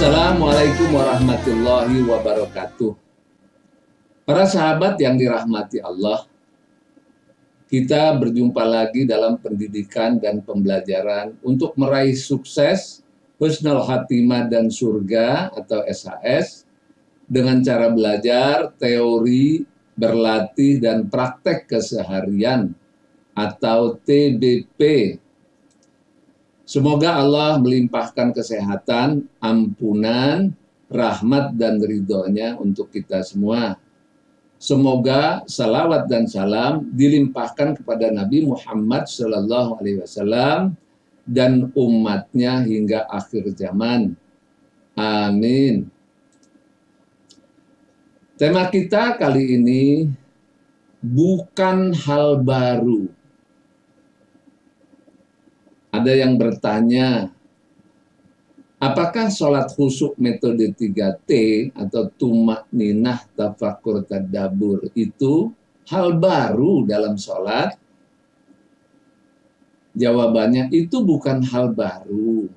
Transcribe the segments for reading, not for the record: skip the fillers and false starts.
Assalamualaikum warahmatullahi wabarakatuh. Para sahabat yang dirahmati Allah, kita berjumpa lagi dalam pendidikan dan pembelajaran untuk meraih sukses, husnul khatimah dan surga atau SHS dengan cara belajar, teori, berlatih, dan praktek keseharian atau TBP. Semoga Allah melimpahkan kesehatan, ampunan, rahmat, dan ridhonya untuk kita semua. Semoga salawat dan salam dilimpahkan kepada Nabi Muhammad SAW dan umatnya hingga akhir zaman. Amin. Tema kita kali ini bukan hal baru. Ada yang bertanya, apakah sholat khusyuk metode 3T atau tumak ninah tafakur tadabbur itu hal baru dalam sholat? Jawabannya itu bukan hal baru.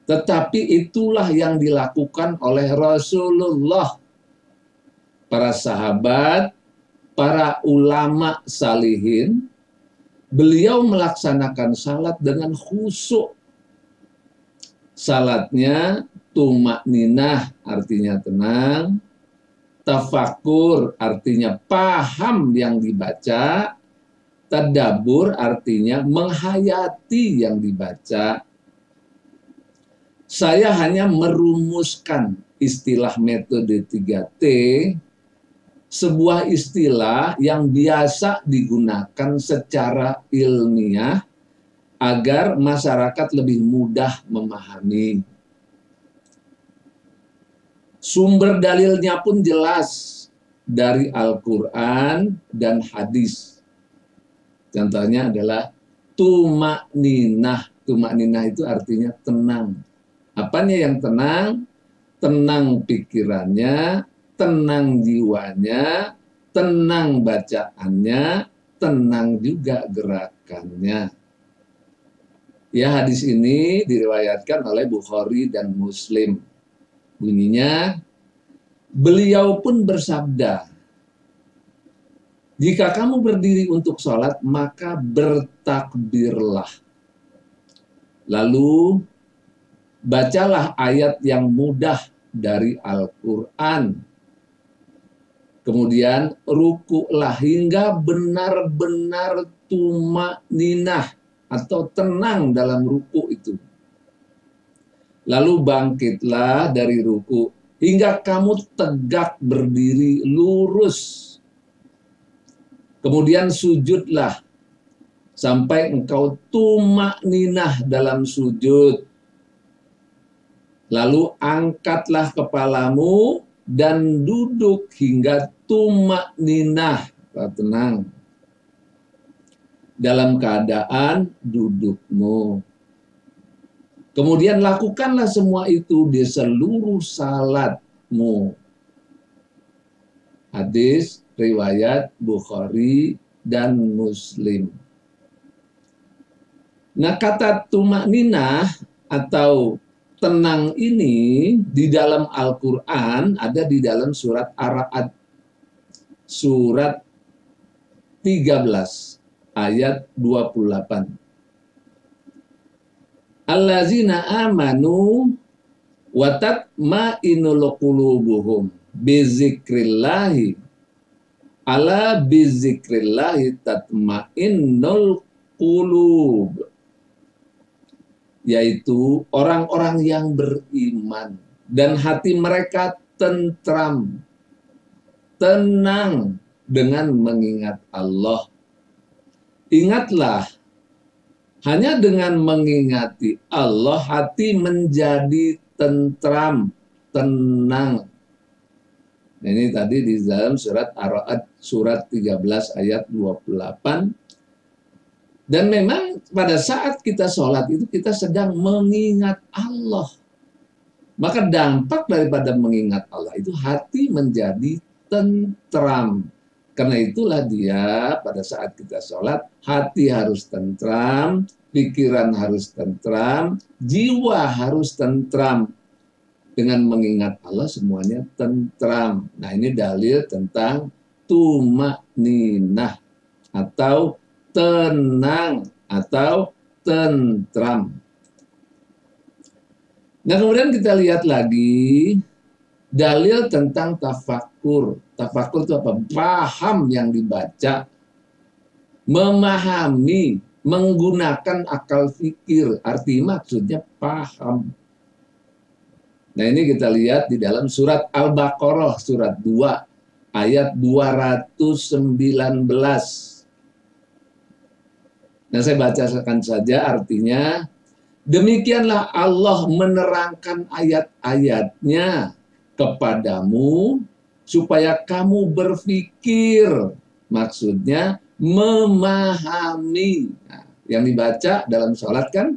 Tetapi itulah yang dilakukan oleh Rasulullah, para sahabat, para ulama salihin. Beliau melaksanakan salat dengan khusyuk. Salatnya tumak ninah artinya tenang, tafakur artinya paham yang dibaca, tadabbur artinya menghayati yang dibaca. Saya hanya merumuskan istilah metode 3T, sebuah istilah yang biasa digunakan secara ilmiah agar masyarakat lebih mudah memahami. Sumber dalilnya pun jelas dari Al-Quran dan hadis. Contohnya adalah tumak ninah. Tumak ninah itu artinya tenang. Apanya yang tenang? Tenang pikirannya, tenang jiwanya, tenang bacaannya, tenang juga gerakannya. Ya, hadis ini diriwayatkan oleh Bukhari dan Muslim. Bunyinya, beliau pun bersabda, jika kamu berdiri untuk sholat, maka bertakbirlah. Lalu, bacalah ayat yang mudah dari Al-Quran. Kemudian rukuklah hingga benar-benar tumak ninah atau tenang dalam ruku itu. Lalu bangkitlah dari ruku hingga kamu tegak berdiri lurus. Kemudian sujudlah sampai engkau tumak ninah dalam sujud. Lalu angkatlah kepalamu dan duduk hingga tumak ninah, tenang, dalam keadaan dudukmu. Kemudian lakukanlah semua itu di seluruh salatmu. Hadis riwayat Bukhari dan Muslim. Nah, kata tumak ninah atau tenang ini di dalam Al-Quran ada di dalam surat Ar-Ra'd, surat 13 ayat 28. Allazina amanu wa tatma'innul qulubuhum bizikrillahi ala bizikrillahi tatma'innul qulub, yaitu orang-orang yang beriman dan hati mereka tentram, tenang dengan mengingat Allah. Ingatlah, hanya dengan mengingati Allah hati menjadi tentram, tenang. Nah, ini tadi di dalam surat Ar-Ra'd surat 13 ayat 28. Dan memang pada saat kita sholat itu kita sedang mengingat Allah. Maka dampak daripada mengingat Allah itu hati menjadi tentram. Karena itulah dia pada saat kita sholat, hati harus tentram, pikiran harus tentram, jiwa harus tentram. dengan mengingat Allah semuanya tentram. Nah, ini dalil tentang tumakninah atau tenang atau tentram. Nah, kemudian kita lihat lagi dalil tentang tafakur. Tafakur itu apa? Paham yang dibaca, memahami, menggunakan akal fikir. Arti maksudnya paham. Nah, ini kita lihat di dalam surat Al-Baqarah, surat 2, ayat 219. Nah, saya bacakan saja artinya. Demikianlah Allah menerangkan ayat-ayatnya kepadamu, supaya kamu berpikir. Maksudnya, memahami. Nah, yang dibaca dalam sholat kan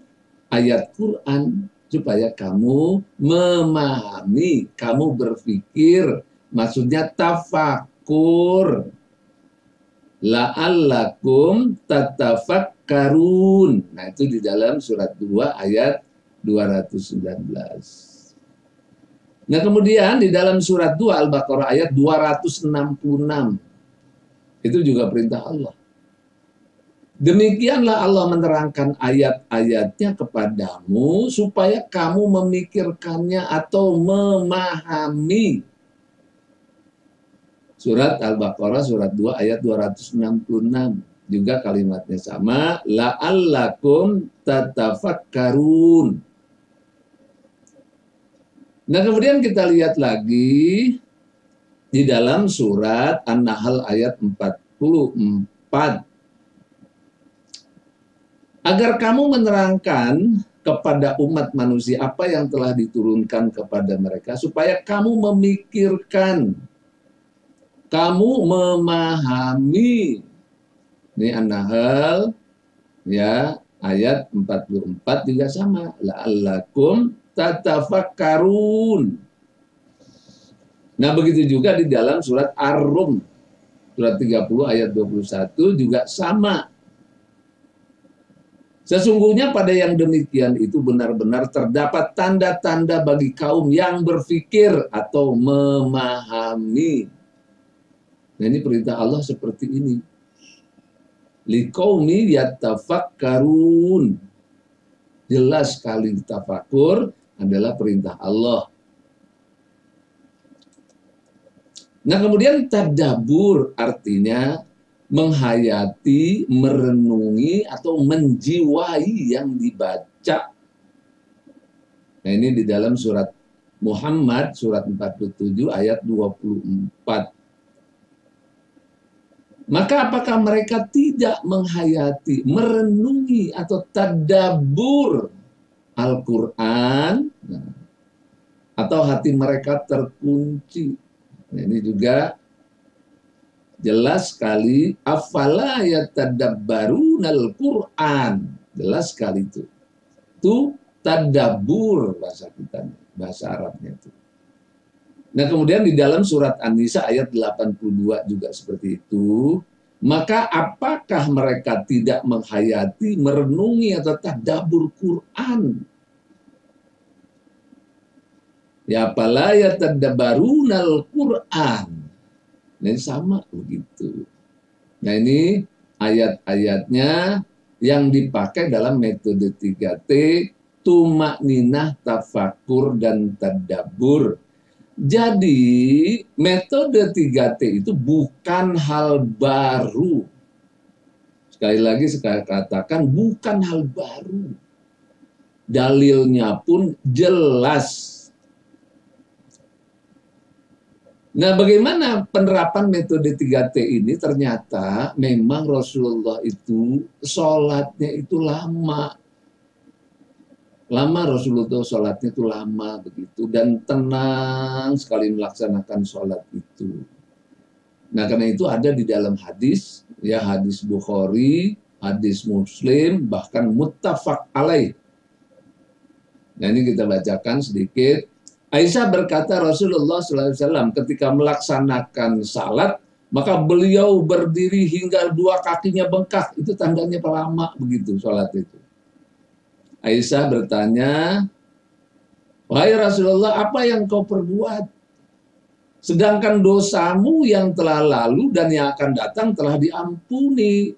ayat Quran. Supaya kamu memahami, kamu berpikir, maksudnya tafakur. La'allakum tatafakkarun. Nah, itu di dalam surat 2 ayat 219. Nah, kemudian di dalam surat 2 Al-Baqarah ayat 266. Itu juga perintah Allah. Demikianlah Allah menerangkan ayat-ayatnya kepadamu supaya kamu memikirkannya atau memahami. Surat Al-Baqarah surat 2 ayat 266. Juga kalimatnya sama. La'allakum tatafakkarun. Nah, kemudian kita lihat lagi di dalam surat An-Nahl ayat 44. Agar kamu menerangkan kepada umat manusia apa yang telah diturunkan kepada mereka, supaya kamu memikirkan, kamu memahami. Ini An-Nahl ya, ayat 44 juga sama. La'allakum tatafakkarun. Nah, begitu juga di dalam surat Ar-Rum surat 30 ayat 21 juga sama. Sesungguhnya pada yang demikian itu benar-benar terdapat tanda-tanda bagi kaum yang berpikir atau memahami. Nah, ini perintah Allah seperti ini. Liqaumi yattafakkarun. Jelas sekali tafakur adalah perintah Allah. Nah, kemudian tadabbur artinya menghayati, merenungi, atau menjiwai yang dibaca. Nah, ini di dalam surat Muhammad, surat 47, ayat 24. Maka apakah mereka tidak menghayati, merenungi, atau tadabbur Al-Quran? Nah, atau hati mereka terkunci? Nah, ini juga jelas sekali, afala yatadabbarunal Qur'an. Jelas sekali itu. Itu tadabbur bahasa kita, bahasa Arabnya itu. Nah, kemudian di dalam surat An-Nisa ayat 82 juga seperti itu. Maka apakah mereka tidak menghayati, merenungi, atau tadabbur Quran? Ya afala yatadabbarunal Qur'an. Nah, ini sama begitu. Nah, ini ayat-ayatnya yang dipakai dalam metode 3T, tumakninah, tafakur, dan tadabbur. Jadi, metode 3T itu bukan hal baru. Sekali lagi saya katakan, bukan hal baru. Dalilnya pun jelas. Nah, bagaimana penerapan metode 3T ini? Ternyata memang Rasulullah itu sholatnya itu lama. Lama Rasulullah sholatnya itu lama begitu. Dan tenang sekali melaksanakan sholat itu. Nah, karena itu ada di dalam hadis, ya hadis Bukhari, hadis Muslim, bahkan muttafaq alaih. Nah, ini kita bacakan sedikit. Aisyah berkata Rasulullah SAW ketika melaksanakan salat, maka beliau berdiri hingga dua kakinya bengkak. Itu tandanya lama begitu salat itu. Aisyah bertanya, Wahai Rasulullah, apa yang kau perbuat? Sedangkan dosamu yang telah lalu dan yang akan datang telah diampuni.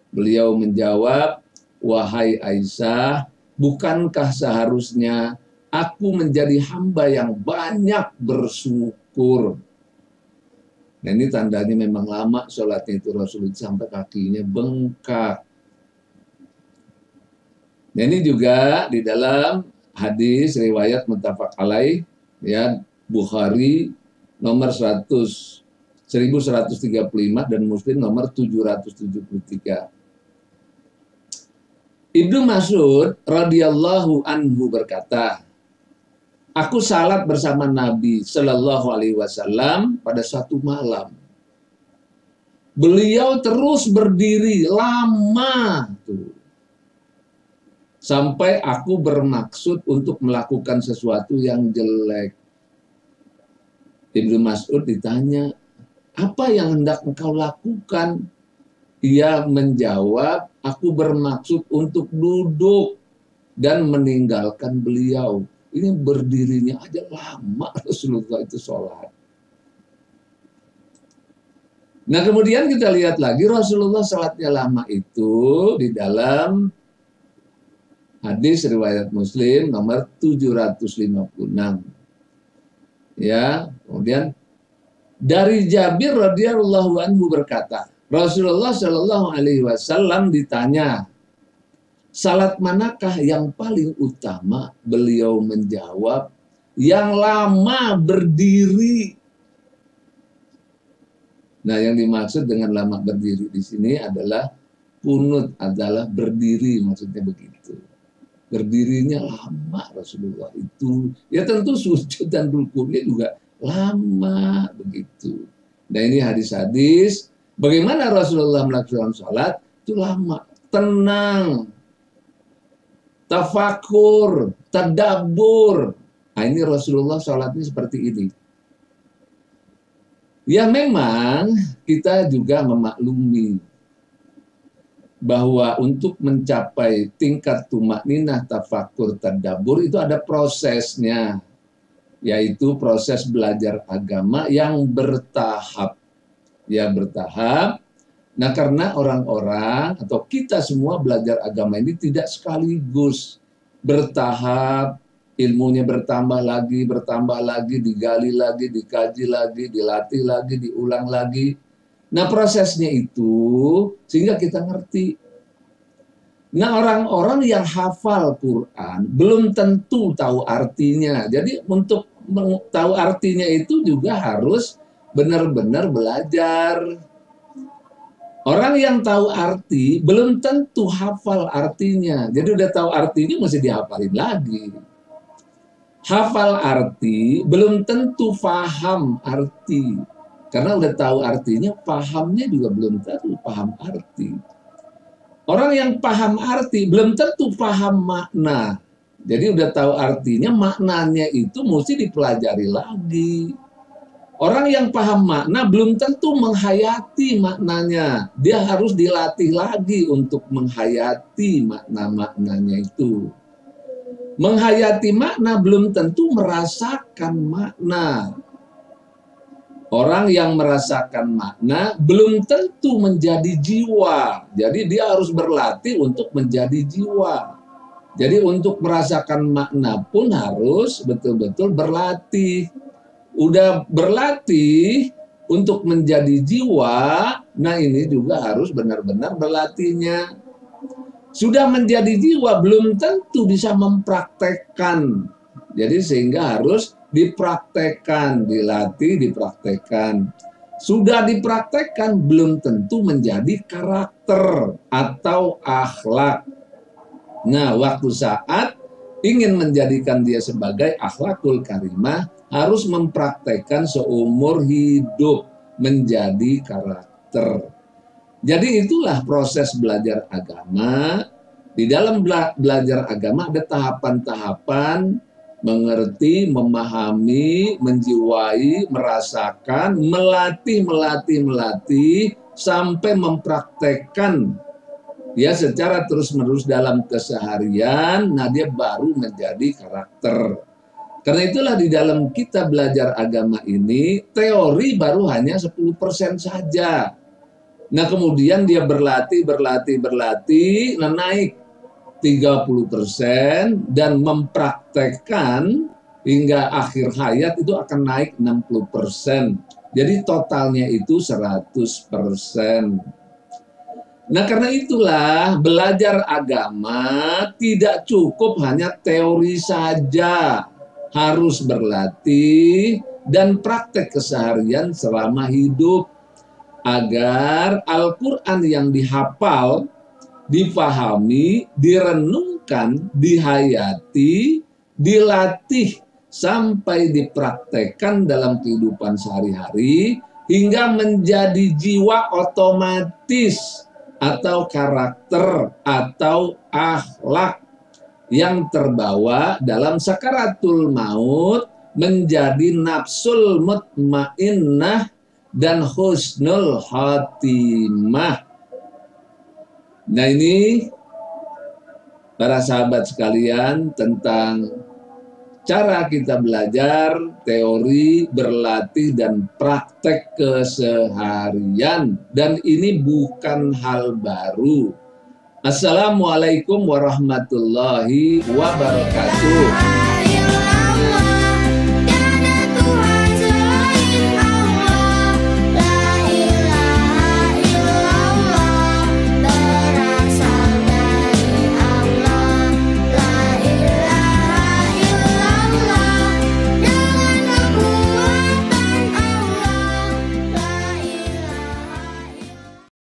Beliau menjawab, wahai Aisyah, bukankah seharusnya aku menjadi hamba yang banyak bersyukur? Nah ini tandanya memang lama sholatnya itu Rasulullah sampai kakinya bengkak. Nah ini juga di dalam hadis riwayat muttafaq alaih, ya, Bukhari nomor 1135 dan Muslim nomor 773. Ibnu Mas'ud radhiyallahu anhu berkata, aku salat bersama Nabi Shallallahu Alaihi Wasallam pada satu malam. Beliau terus berdiri lama tuh, sampai aku bermaksud untuk melakukan sesuatu yang jelek. Ibnu Mas'ud ditanya, apa yang hendak engkau lakukan? Ia menjawab, aku bermaksud untuk duduk dan meninggalkan beliau. Ini berdirinya aja lama Rasulullah itu sholat. Nah kemudian kita lihat lagi Rasulullah sholatnya lama itu di dalam hadis riwayat Muslim nomor 756. Ya, kemudian dari Jabir radhiyallahu anhu berkata, Rasulullah Shallallahu Alaihi Wasallam ditanya, salat manakah yang paling utama? Beliau menjawab, yang lama berdiri. Nah, yang dimaksud dengan lama berdiri di sini adalah kunut, adalah berdiri, maksudnya begitu. Berdirinya lama Rasulullah itu. Ya tentu sujud dan rukunya juga lama begitu. Nah ini hadis-hadis bagaimana Rasulullah melakukan sholat itu lama, tenang, tafakur, tadabbur. Nah ini Rasulullah sholatnya seperti ini. Ya memang kita juga memaklumi bahwa untuk mencapai tingkat tumakninah, tafakur, tadabbur itu ada prosesnya, yaitu proses belajar agama yang bertahap. Ya bertahap. Nah karena orang-orang atau kita semua belajar agama ini tidak sekaligus, bertahap, ilmunya bertambah lagi, digali lagi, dikaji lagi, dilatih lagi, diulang lagi. Nah prosesnya itu sehingga kita ngerti. Nah orang-orang yang hafal Quran belum tentu tahu artinya. Jadi untuk tahu artinya itu juga harus benar-benar belajar. Orang yang tahu arti belum tentu hafal artinya. Jadi udah tahu artinya mesti dihafalin lagi. Hafal arti belum tentu paham arti. Karena udah tahu artinya, pahamnya juga belum tentu paham arti. Orang yang paham arti belum tentu paham makna. Jadi udah tahu artinya, maknanya itu mesti dipelajari lagi. Orang yang paham makna belum tentu menghayati maknanya. Dia harus dilatih lagi untuk menghayati makna-maknanya itu. Menghayati makna belum tentu merasakan makna. Orang yang merasakan makna belum tentu menjadi jiwa. Jadi dia harus berlatih untuk menjadi jiwa. Jadi untuk merasakan makna pun harus betul-betul berlatih. Udah berlatih untuk menjadi jiwa, nah ini juga harus benar-benar berlatihnya. Sudah menjadi jiwa belum tentu bisa mempraktekkan. Jadi sehingga harus dipraktekkan, dilatih, dipraktekkan. Sudah dipraktekkan belum tentu menjadi karakter atau akhlak. Nah, waktu saat ingin menjadikan dia sebagai akhlakul karimah, harus mempraktekkan seumur hidup menjadi karakter. Jadi itulah proses belajar agama. Di dalam belajar agama ada tahapan-tahapan, mengerti, memahami, menjiwai, merasakan, melatih, sampai mempraktekkan ya secara terus-menerus dalam keseharian. Nah dia baru menjadi karakter. Karena itulah di dalam kita belajar agama ini, teori baru hanya 10% saja. Nah kemudian dia berlatih, nah naik 30% dan mempraktekkan hingga akhir hayat itu akan naik 60%. Jadi totalnya itu 100%. Nah karena itulah belajar agama tidak cukup hanya teori saja, harus berlatih dan praktek keseharian selama hidup agar Al-Quran yang dihafal, difahami, direnungkan, dihayati, dilatih sampai dipraktekkan dalam kehidupan sehari-hari hingga menjadi jiwa otomatis atau karakter atau akhlak yang terbawa dalam sakaratul maut menjadi nafsul mutmainnah dan husnul khatimah. Nah ini para sahabat sekalian tentang cara kita belajar, teori, berlatih, dan praktek keseharian. Dan ini bukan hal baru. Assalamualaikum warahmatullahi wabarakatuh.